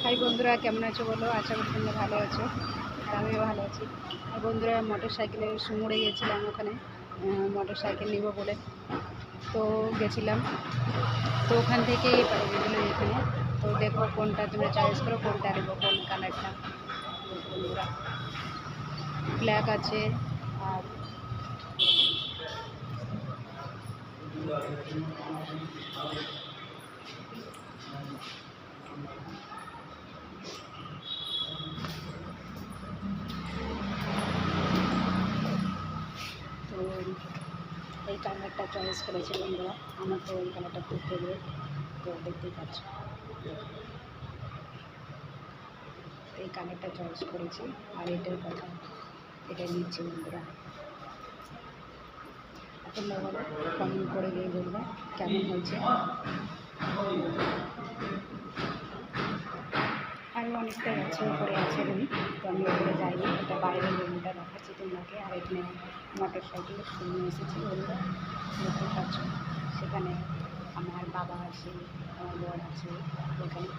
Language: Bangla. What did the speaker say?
হাই বন্ধুরা, কেমন আছো বলো? আশা করি তোমরা ভালো আছো, আর আমিও ভালো আছি। আর বন্ধুরা, মোটর সাইকেলে সুমুড়ে গেছিলাম, ওখানে মোটর সাইকেল নিব বলে তো গেছিলাম। তো ওখান থেকেই পাঠিয়ে দিল এখানে। তো দেখো কোনটা তোমরা চয়েস করো, কোনটা নেবো, কোন কালারটা। বন্ধুরা, ব্ল্যাক আছে, আর তো এই কালারটা চয়েস করেছে বন্ধুরা। আমার তো এই কালারটা খুব ফেভারিট, তো দেখতেই পাচ্ছ। এই কালারটা চয়েস করেছি, আর এটার কথা এটা নিচ্ছি বন্ধুরা। তোমরা বলো, কমেন্ট করে দিয়ে বলবে কেমন হয়েছে। আরও অনেকটা আছে, উপরে আছে রুম, তো আমি উপরে যাইনি, এটা বাইরের রুমটা দেখাচ্ছি তোমাকে। আর এখানে মোটর সাইকেলের শুনে এসেছি বন্ধুরা, দেখতে পাচ্ছ। সেখানে আমার বাবা আছে, আমার বর আছে এখানে।